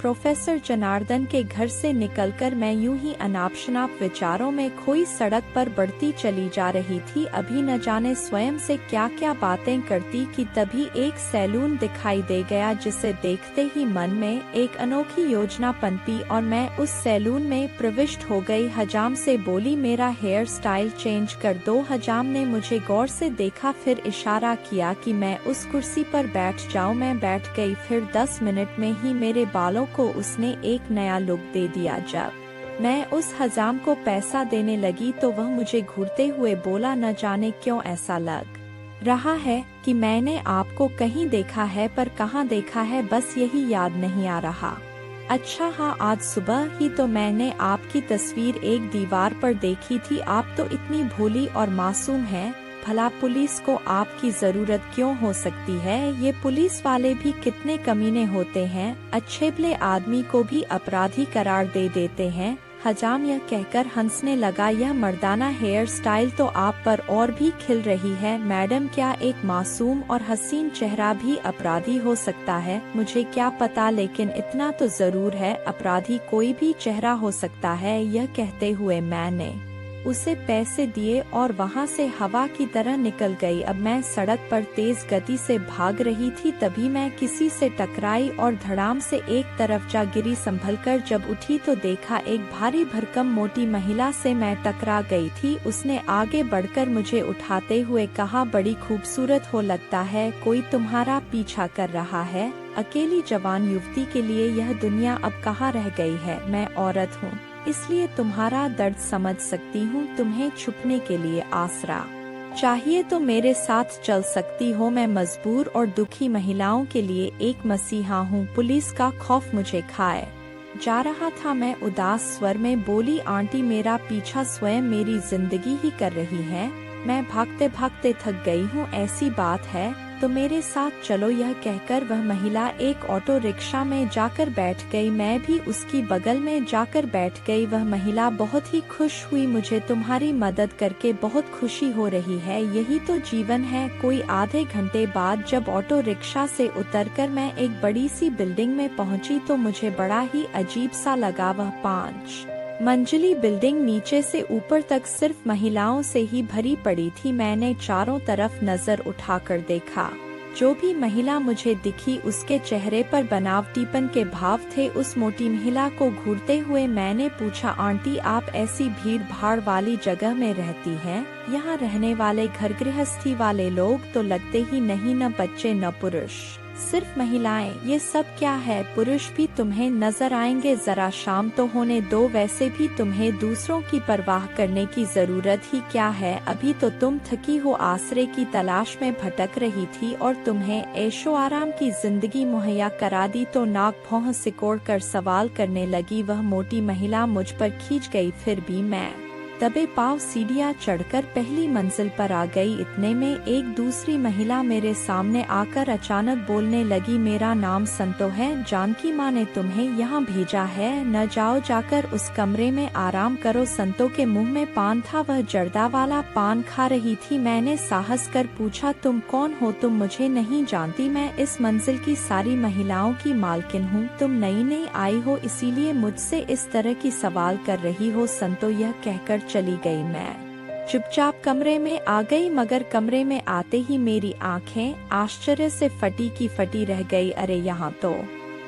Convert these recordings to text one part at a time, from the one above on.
Professor Janardan के घर से निकलकर मैं यूं ही अनाप-शनाप विचारों में खोई सड़क पर बढ़ती चली जा रही थी। अभी न जाने स्वयं से क्या क्या बातें करती कि तभी एक सैलून दिखाई दे गया, जिसे देखते ही मन में एक अनोखी योजना पनपी और मैं उस सैलून में प्रविष्ट हो गई। हजाम से बोली, मेरा हेयर स्टाइल चेंज कर दो। हजाम ने मुझे गौर से देखा, फिर इशारा किया कि मैं उस कुर्सी पर बैठ जाऊं। मैं बैठ गई। फिर 10 मिनट में ही मेरे बालों को उसने एक नया लुक दे दिया। जब मैं उस हजाम को पैसा देने लगी तो वह मुझे घूरते हुए बोला, न जाने क्यों ऐसा लग रहा है कि मैंने आपको कहीं देखा है, पर कहाँ देखा है बस यही याद नहीं आ रहा। अच्छा हाँ, आज सुबह ही तो मैंने आपकी तस्वीर एक दीवार पर देखी थी। आप तो इतनी भोली और मासूम हैं। भला पुलिस को आपकी जरूरत क्यों हो सकती है? ये पुलिस वाले भी कितने कमीने होते हैं, अच्छे भले आदमी को भी अपराधी करार दे देते हैं। हजाम यह कहकर हंसने लगा, यह मर्दाना हेयर स्टाइल तो आप पर और भी खिल रही है। मैडम, क्या एक मासूम और हसीन चेहरा भी अपराधी हो सकता है? मुझे क्या पता, लेकिन इतना तो जरूर है, अपराधी कोई भी चेहरा हो सकता है। यह कहते हुए मैंने उसे पैसे दिए और वहां से हवा की तरह निकल गई। अब मैं सड़क पर तेज गति से भाग रही थी, तभी मैं किसी से टकराई और धड़ाम से एक तरफ जा गिरी। संभलकर जब उठी तो देखा एक भारी भरकम मोटी महिला से मैं टकरा गई थी। उसने आगे बढ़कर मुझे उठाते हुए कहा, बड़ी खूबसूरत हो लगता है, कोई तुम्हारा पीछा कर रहा है। अकेली जवान युवती के लिए यह दुनिया अब कहाँ रह गई है। मैं औरत हूँ, इसलिए तुम्हारा दर्द समझ सकती हूँ। तुम्हें छुपने के लिए आसरा चाहिए तो मेरे साथ चल सकती हो। मैं मजबूर और दुखी महिलाओं के लिए एक मसीहा हूँ। पुलिस का खौफ मुझे खाए जा रहा था। मैं उदास स्वर में बोली, आंटी, मेरा पीछा स्वयं मेरी जिंदगी ही कर रही है। मैं भागते भागते थक गई हूँ। ऐसी बात है तो मेरे साथ चलो। यह कहकर वह महिला एक ऑटो रिक्शा में जाकर बैठ गई। मैं भी उसकी बगल में जाकर बैठ गई। वह महिला बहुत ही खुश हुई। मुझे तुम्हारी मदद करके बहुत खुशी हो रही है, यही तो जीवन है। कोई आधे घंटे बाद जब ऑटो रिक्शा से उतरकर मैं एक बड़ी सी बिल्डिंग में पहुंची तो मुझे बड़ा ही अजीब सा लगा। वह 5 मंजिली बिल्डिंग नीचे से ऊपर तक सिर्फ महिलाओं से ही भरी पड़ी थी। मैंने चारों तरफ नजर उठाकर देखा। जो भी महिला मुझे दिखी उसके चेहरे पर बनावटीपन के भाव थे। उस मोटी महिला को घूरते हुए मैंने पूछा, आंटी, आप ऐसी भीड़ भाड़ वाली जगह में रहती हैं? यहाँ रहने वाले घर गृहस्थी वाले लोग तो लगते ही नहीं, न बच्चे न पुरुष, सिर्फ महिलाएं। ये सब क्या है? पुरुष भी तुम्हें नजर आएंगे, जरा शाम तो होने दो। वैसे भी तुम्हें दूसरों की परवाह करने की जरूरत ही क्या है? अभी तो तुम थकी हो आसरे की तलाश में भटक रही थी और तुम्हें ऐशो आराम की जिंदगी मुहैया करा दी तो नाक भौं सिकोड़ कर सवाल करने लगी। वह मोटी महिला मुझ पर खींच गई। फिर भी मैं दबे पांव सीढ़ियां चढ़कर पहली मंजिल पर आ गई। इतने में एक दूसरी महिला मेरे सामने आकर अचानक बोलने लगी, मेरा नाम संतो है। जानकी माँ ने तुम्हें यहाँ भेजा है, न जाओ, जाकर उस कमरे में आराम करो। संतो के मुंह में पान था, वह जर्दा वाला पान खा रही थी। मैंने साहस कर पूछा, तुम कौन हो? तुम मुझे नहीं जानती, मैं इस मंजिल की सारी महिलाओं की मालकिन हूँ। तुम नई नई आई हो इसीलिए मुझसे इस तरह की सवाल कर रही हो। संतो यह कहकर चली गई। मैं चुपचाप कमरे में आ गई, मगर कमरे में आते ही मेरी आंखें आश्चर्य से फटी की फटी रह गई। अरे, यहाँ तो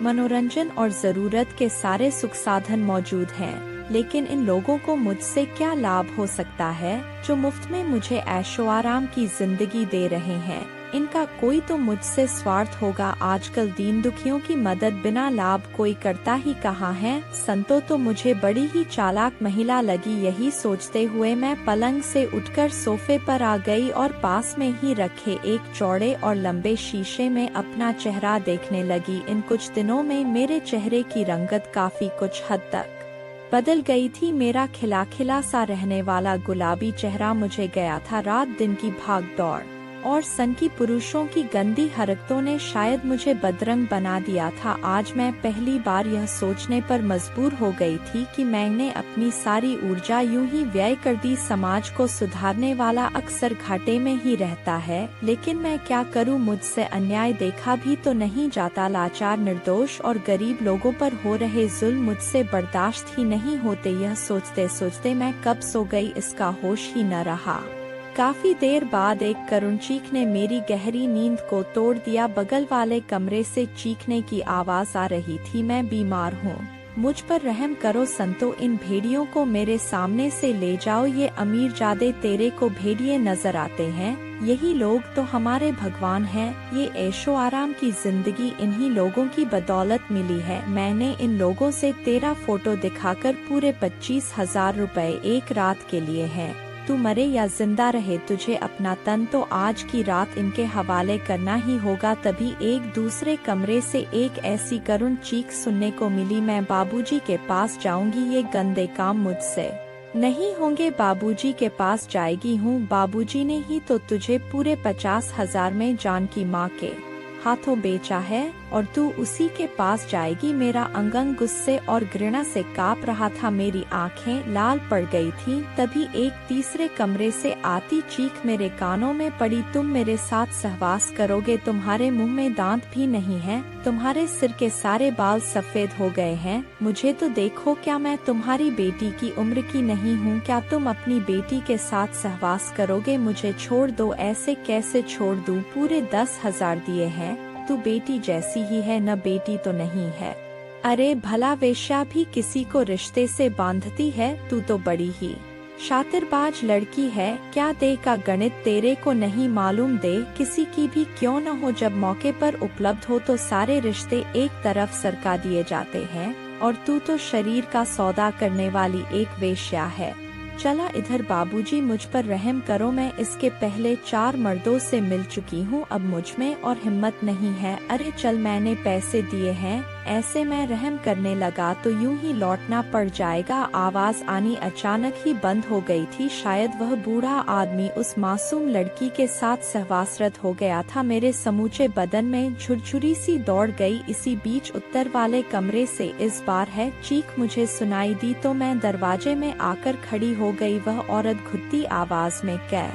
मनोरंजन और जरूरत के सारे सुख साधन मौजूद हैं, लेकिन इन लोगों को मुझसे क्या लाभ हो सकता है जो मुफ्त में मुझे ऐशो आराम की जिंदगी दे रहे हैं? इनका कोई तो मुझसे स्वार्थ होगा। आजकल दीन दुखियों की मदद बिना लाभ कोई करता ही कहाँ है। संतो तो मुझे बड़ी ही चालाक महिला लगी। यही सोचते हुए मैं पलंग से उठकर सोफे पर आ गई और पास में ही रखे एक चौड़े और लंबे शीशे में अपना चेहरा देखने लगी। इन कुछ दिनों में मेरे चेहरे की रंगत काफी कुछ हद तक बदल गई थी। मेरा खिला खिला सा रहने वाला गुलाबी चेहरा मुझे गया था। रात दिन की भाग दौड़ और सनकी पुरुषों की गंदी हरकतों ने शायद मुझे बदरंग बना दिया था। आज मैं पहली बार यह सोचने पर मजबूर हो गई थी कि मैंने अपनी सारी ऊर्जा यूं ही व्यय कर दी। समाज को सुधारने वाला अक्सर घाटे में ही रहता है, लेकिन मैं क्या करूं, मुझसे अन्याय देखा भी तो नहीं जाता। लाचार, निर्दोष और गरीब लोगों पर हो रहे जुल्म मुझसे बर्दाश्त ही नहीं होते। यह सोचते सोचते मैं कब सो गई, इसका होश ही न रहा। काफी देर बाद एक करुण चीख ने मेरी गहरी नींद को तोड़ दिया। बगल वाले कमरे से चीखने की आवाज आ रही थी, मैं बीमार हूँ, मुझ पर रहम करो संतो, इन भेड़ियों को मेरे सामने से ले जाओ। ये अमीरजादे तेरे को भेड़िए नजर आते हैं, यही लोग तो हमारे भगवान हैं। ये ऐशो आराम की जिंदगी इन्हीं लोगों की बदौलत मिली है। मैंने इन लोगों से तेरा फोटो दिखाकर पूरे 25,000 रुपए एक रात के लिए हैं। तू मरे या जिंदा रहे, तुझे अपना तन तो आज की रात इनके हवाले करना ही होगा। तभी एक दूसरे कमरे से एक ऐसी करुण चीख सुनने को मिली, मैं बाबूजी के पास जाऊंगी, ये गंदे काम मुझसे नहीं होंगे। बाबूजी के पास जाएगी हूँ, बाबूजी ने ही तो तुझे पूरे 50,000 में जानकी माँ के हाथों बेचा है और तू उसी के पास जाएगी। मेरा अंग गुस्से और घृणा से कांप रहा था, मेरी आंखें लाल पड़ गई थी। तभी एक तीसरे कमरे से आती चीख मेरे कानों में पड़ी, तुम मेरे साथ सहवास करोगे? तुम्हारे मुंह में दांत भी नहीं है, तुम्हारे सिर के सारे बाल सफेद हो गए हैं। मुझे तो देखो, क्या मैं तुम्हारी बेटी की उम्र की नहीं हूँ? क्या तुम अपनी बेटी के साथ सहवास करोगे? मुझे छोड़ दो। ऐसे कैसे छोड़ दूँ? पूरे 10,000 दिए हैं, तू बेटी जैसी ही है, न बेटी तो नहीं है। अरे भला वेश्या भी किसी को रिश्ते से बांधती है? तू तो बड़ी ही शातिरबाज लड़की है। क्या दे का गणित तेरे को नहीं मालूम? दे किसी की भी क्यों न हो, जब मौके पर उपलब्ध हो तो सारे रिश्ते एक तरफ सरका दिए जाते हैं, और तू तो शरीर का सौदा करने वाली एक वेश्या है। चला इधर बाबूजी, मुझ पर रहम करो, मैं इसके पहले 4 मर्दों से मिल चुकी हूँ, अब मुझ में और हिम्मत नहीं है। अरे चल, मैंने पैसे दिए हैं। ऐसे मैं रहम करने लगा तो यूं ही लौटना पड़ जाएगा। आवाज आनी अचानक ही बंद हो गई थी। शायद वह बूढ़ा आदमी उस मासूम लड़की के साथ सहवासरत हो गया था। मेरे समूचे बदन में झुरझुरी सी दौड़ गई। इसी बीच उत्तर वाले कमरे से इस बार है चीख मुझे सुनाई दी तो मैं दरवाजे में आकर खड़ी हो गई। वह औरत घुटती आवाज में कह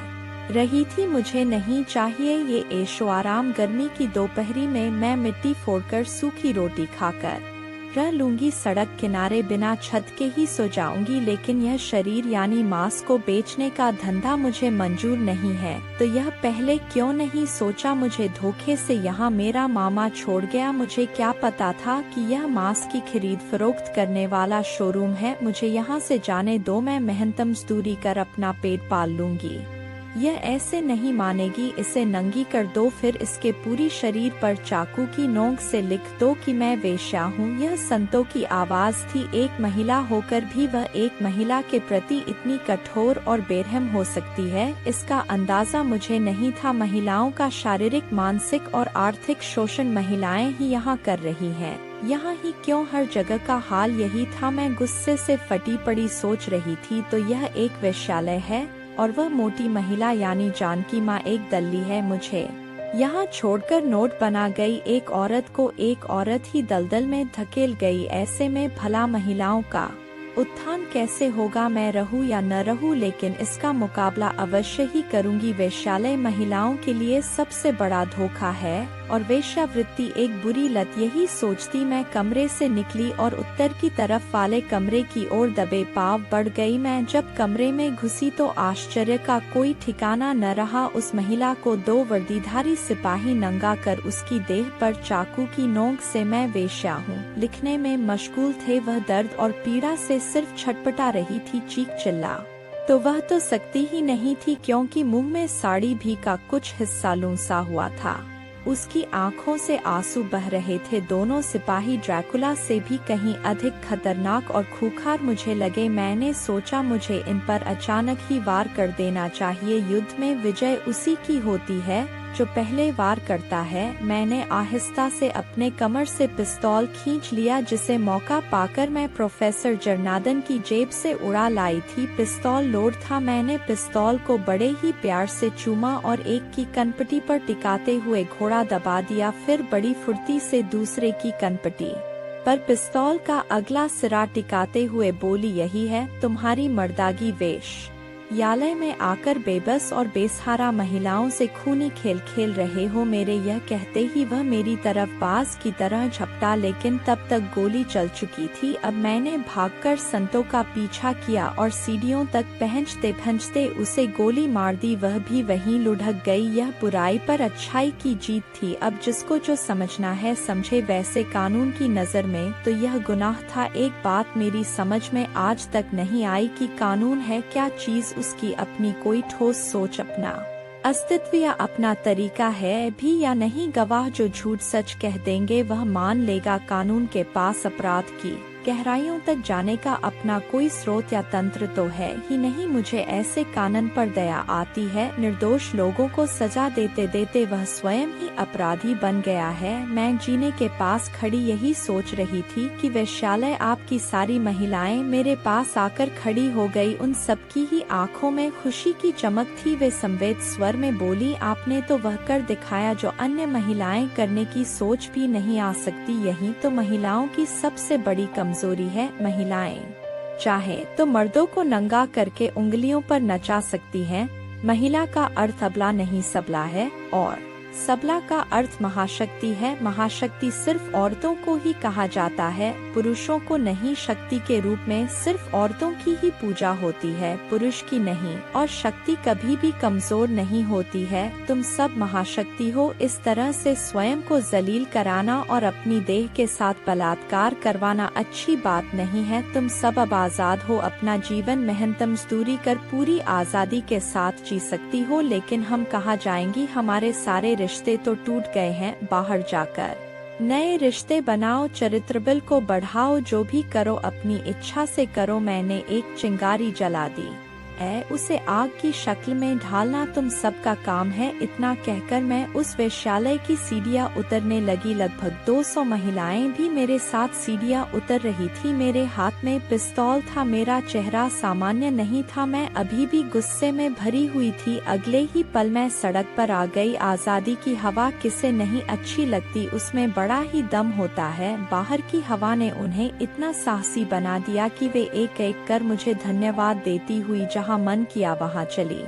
रही थी, मुझे नहीं चाहिए ये ऐशो आराम। गर्मी की दोपहरी में मैं मिट्टी फोड़कर सूखी रोटी खाकर रह लूंगी, सड़क किनारे बिना छत के ही सो जाऊंगी, लेकिन यह शरीर यानी मांस को बेचने का धंधा मुझे मंजूर नहीं है। तो यह पहले क्यों नहीं सोचा? मुझे धोखे से यहाँ मेरा मामा छोड़ गया। मुझे क्या पता था कि यह मांस की खरीद फरोख्त करने वाला शोरूम है। मुझे यहाँ से जाने दो, मैं मेहनत मजदूरी कर अपना पेट पाल लूंगी। यह ऐसे नहीं मानेगी, इसे नंगी कर दो, फिर इसके पूरी शरीर पर चाकू की नोक से लिख दो कि मैं वेश्या हूँ। यह संतों की आवाज थी। एक महिला होकर भी वह एक महिला के प्रति इतनी कठोर और बेरहम हो सकती है, इसका अंदाजा मुझे नहीं था। महिलाओं का शारीरिक, मानसिक और आर्थिक शोषण महिलाएं ही यहाँ कर रही हैं। यहाँ ही क्यों, हर जगह का हाल यही था। मैं गुस्से से फटी पड़ी सोच रही थी, तो यह एक वेश्यालय है और वह मोटी महिला यानी जानकी माँ एक दल्ली है। मुझे यहाँ छोड़कर नोट बना गई एक औरत को एक औरत ही दलदल में धकेल गई। ऐसे में भला महिलाओं का उत्थान कैसे होगा? मैं रहूं या न रहूं, लेकिन इसका मुकाबला अवश्य ही करूंगी। वेश्यालय महिलाओं के लिए सबसे बड़ा धोखा है और वेश्यावृत्ति एक बुरी लत। यही सोचती मैं कमरे से निकली और उत्तर की तरफ वाले कमरे की ओर दबे पांव बढ़ गई। मैं जब कमरे में घुसी तो आश्चर्य का कोई ठिकाना न रहा। उस महिला को 2 वर्दीधारी सिपाही नंगा कर उसकी देह पर चाकू की नोक से मैं वेश्या हूँ लिखने में मशगूल थे। वह दर्द और पीड़ा से सिर्फ छटपटा रही थी। चीख चिल्ला तो वह तो सकती ही नहीं थी, क्योंकि मुंह में साड़ी भी का कुछ हिस्सा लूसा हुआ था। उसकी आंखों से आंसू बह रहे थे। दोनों सिपाही ड्रैकुला से भी कहीं अधिक खतरनाक और खूंखार मुझे लगे। मैंने सोचा मुझे इन पर अचानक ही वार कर देना चाहिए। युद्ध में विजय उसी की होती है जो पहले वार करता है। मैंने आहिस्ता से अपने कमर से पिस्तौल खींच लिया, जिसे मौका पाकर मैं प्रोफेसर जरनादन की जेब से उड़ा लाई थी। पिस्तौल लोड था। मैंने पिस्तौल को बड़े ही प्यार से चूमा और एक की कनपटी पर टिकाते हुए घोड़ा दबा दिया, फिर बड़ी फुर्ती से दूसरे की कनपटी पर पिस्तौल का अगला सिरा टिकाते हुए बोली, यही है तुम्हारी मर्दागी वेश। यालय में आकर बेबस और बेसहारा महिलाओं से खूनी खेल खेल रहे हो। मेरे यह कहते ही वह मेरी तरफ बाज की तरह झपटा, लेकिन तब तक गोली चल चुकी थी। अब मैंने भागकर संतों का पीछा किया और सीढ़ियों तक पहुंचते पहुंचते उसे गोली मार दी। वह भी वहीं लुढ़क गई। यह बुराई पर अच्छाई की जीत थी। अब जिसको जो समझना है समझे। वैसे कानून की नज़र में तो यह गुनाह था। एक बात मेरी समझ में आज तक नहीं आई कि कानून है क्या चीज, उसकी अपनी कोई ठोस सोच, अपना अस्तित्व या अपना तरीका है भी या नहीं। गवाह जो झूठ सच कह देंगे वह मान लेगा। कानून के पास अपराध की गहराइयों तक जाने का अपना कोई स्रोत या तंत्र तो है ही नहीं। मुझे ऐसे कानून पर दया आती है। निर्दोष लोगों को सजा देते देते वह स्वयं ही अपराधी बन गया है। मैं जीने के पास खड़ी यही सोच रही थी कि वेश्यालय आपकी सारी महिलाएं मेरे पास आकर खड़ी हो गई। उन सबकी ही आंखों में खुशी की चमक थी। वे संवेद स्वर में बोली, आपने तो वह कर दिखाया जो अन्य महिलाएं करने की सोच भी नहीं आ सकती। यही तो महिलाओं की सबसे बड़ी कमजोरी है। महिलाएं चाहे तो मर्दों को नंगा करके उंगलियों पर नचा सकती हैं। महिला का अर्थ अबला नहीं सबला है, और सबला का अर्थ महाशक्ति है। महाशक्ति सिर्फ औरतों को ही कहा जाता है, पुरुषों को नहीं। शक्ति के रूप में सिर्फ औरतों की ही पूजा होती है, पुरुष की नहीं। और शक्ति कभी भी कमजोर नहीं होती है। तुम सब महाशक्ति हो। इस तरह से स्वयं को जलील कराना और अपनी देह के साथ बलात्कार करवाना अच्छी बात नहीं है। तुम सब अब आजाद हो। अपना जीवन मेहनत मजदूरी कर पूरी आजादी के साथ जी सकती हो। लेकिन हम कहाँ जाएंगी? हमारे सारे रिश्ते तो टूट गए हैं। बाहर जाकर नए रिश्ते बनाओ, चरित्र बल को बढ़ाओ। जो भी करो अपनी इच्छा से करो। मैंने एक चिंगारी जला दी, उसे आग की शक्ल में ढालना तुम सबका काम है। इतना कहकर मैं उस वेश्यालय की सीढ़ियां उतरने लगी। लगभग 200 महिलाएं भी मेरे साथ सीढ़ियां उतर रही थी। मेरे हाथ में पिस्तौल था। मेरा चेहरा सामान्य नहीं था। मैं अभी भी गुस्से में भरी हुई थी। अगले ही पल मैं सड़क पर आ गई। आजादी की हवा किसे नहीं अच्छी लगती, उसमें बड़ा ही दम होता है। बाहर की हवा ने उन्हें इतना साहसी बना दिया कि वे एक एक कर मुझे धन्यवाद देती हुई जहाँ मन किया वहाँ चली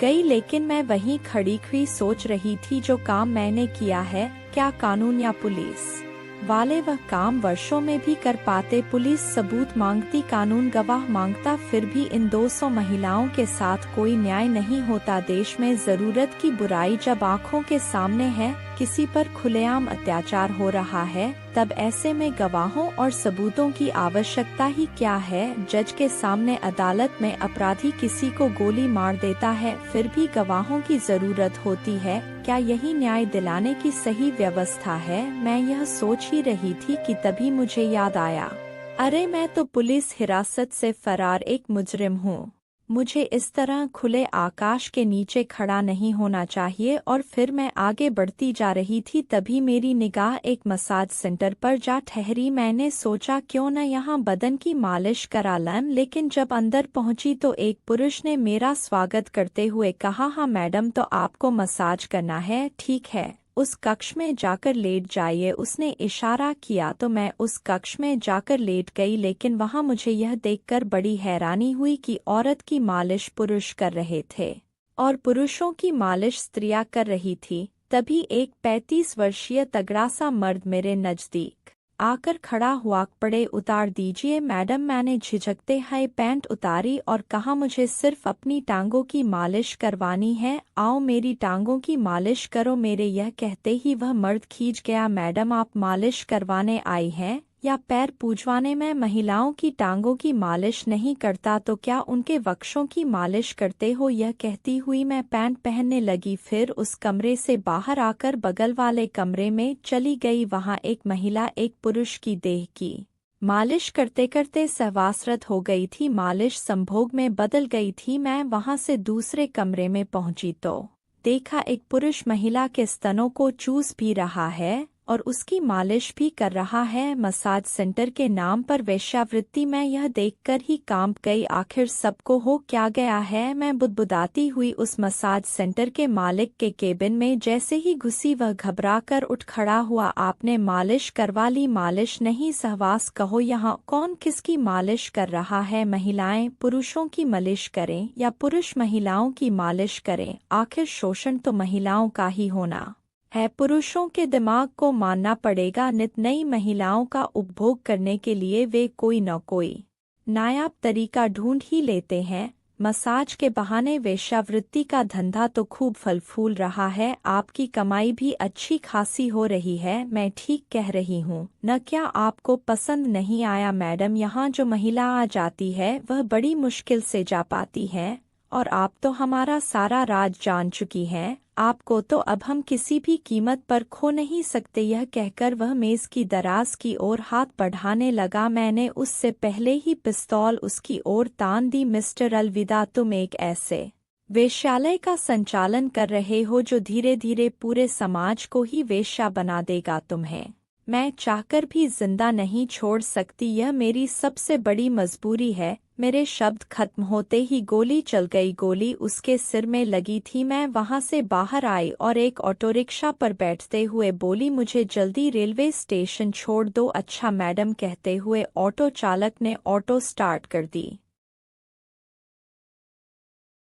गई। लेकिन मैं वहीं खड़ी हुई सोच रही थी, जो काम मैंने किया है, क्या कानून या पुलिस वाले वह काम वर्षों में भी कर पाते? पुलिस सबूत मांगती, कानून गवाह मांगता, फिर भी इन 200 महिलाओं के साथ कोई न्याय नहीं होता। देश में जरूरत की बुराई जब आंखों के सामने है, किसी पर खुलेआम अत्याचार हो रहा है, तब ऐसे में गवाहों और सबूतों की आवश्यकता ही क्या है? जज के सामने अदालत में अपराधी किसी को गोली मार देता है, फिर भी गवाहों की जरूरत होती है। क्या यही न्याय दिलाने की सही व्यवस्था है? मैं यह सोच ही रही थी कि तभी मुझे याद आया, अरे मैं तो पुलिस हिरासत से फरार एक मुजरिम हूँ। मुझे इस तरह खुले आकाश के नीचे खड़ा नहीं होना चाहिए। और फिर मैं आगे बढ़ती जा रही थी, तभी मेरी निगाह एक मसाज सेंटर पर जा ठहरी। मैंने सोचा क्यों न यहाँ बदन की मालिश करा लूं, लेकिन जब अंदर पहुंची तो एक पुरुष ने मेरा स्वागत करते हुए कहा, हाँ मैडम, तो आपको मसाज करना है, ठीक है, उस कक्ष में जाकर लेट जाइए। उसने इशारा किया तो मैं उस कक्ष में जाकर लेट गई। लेकिन वहां मुझे यह देखकर बड़ी हैरानी हुई कि औरत की मालिश पुरुष कर रहे थे और पुरुषों की मालिश स्त्रियां कर रही थी। तभी एक 35 वर्षीय तगड़ा सा मर्द मेरे नजदीक आकर खड़ा हुआ। कपड़े उतार दीजिए मैडम। मैंने झिझकते हुए पैंट उतारी और कहा, मुझे सिर्फ अपनी टांगों की मालिश करवानी है, आओ मेरी टांगों की मालिश करो। मेरे यह कहते ही वह मर्द खींच गया। मैडम, आप मालिश करवाने आई हैं या पैर पूजवाने? में महिलाओं की टांगों की मालिश नहीं करता तो क्या उनके वक्षों की मालिश करते हो? यह कहती हुई मैं पैंट पहनने लगी। फिर उस कमरे से बाहर आकर बगल वाले कमरे में चली गई। वहां एक महिला एक पुरुष की देह की मालिश करते करते सहवासरत हो गई थी। मालिश संभोग में बदल गई थी। मैं वहां से दूसरे कमरे में पहुंची तो देखा एक पुरुष महिला के स्तनों को चूस भी रहा है और उसकी मालिश भी कर रहा है। मसाज सेंटर के नाम पर वेश्यावृत्ति। मैं यह देखकर ही कांप गई, आखिर सबको हो क्या गया है। मैं बुदबुदाती हुई उस मसाज सेंटर के मालिक के केबिन में जैसे ही घुसी वह घबराकर उठ खड़ा हुआ। आपने मालिश करवा ली? मालिश नहीं, सहवास कहो। यहाँ कौन किसकी मालिश कर रहा है? महिलाएं पुरुषों की मालिश करें या पुरुष महिलाओं की मालिश करें, आखिर शोषण तो महिलाओं का ही होना है। पुरुषों के दिमाग को मानना पड़ेगा, नित नई महिलाओं का उपभोग करने के लिए वे कोई न कोई नायाब तरीका ढूंढ ही लेते हैं। मसाज के बहाने वेश्यावृत्ति का धंधा तो खूब फल फूल रहा है। आपकी कमाई भी अच्छी खासी हो रही है। मैं ठीक कह रही हूँ न? क्या आपको पसंद नहीं आया मैडम? यहाँ जो महिला आ जाती है वह बड़ी मुश्किल से जा पाती है और आप तो हमारा सारा राज जान चुकी हैं। आपको तो अब हम किसी भी कीमत पर खो नहीं सकते। यह कहकर वह मेज की दराज की ओर हाथ बढ़ाने लगा। मैंने उससे पहले ही पिस्तौल उसकी ओर तान दी। मिस्टर अलविदा, तुम एक ऐसे वेश्यालय का संचालन कर रहे हो जो धीरे धीरे पूरे समाज को ही वेश्या बना देगा। तुम्हें मैं चाहकर भी जिंदा नहीं छोड़ सकती, यह मेरी सबसे बड़ी मजबूरी है। मेरे शब्द खत्म होते ही गोली चल गई। गोली उसके सिर में लगी थी। मैं वहां से बाहर आई और एक ऑटो रिक्शा पर बैठते हुए बोली, मुझे जल्दी रेलवे स्टेशन छोड़ दो। अच्छा मैडम, कहते हुए ऑटो चालक ने ऑटो स्टार्ट कर दी।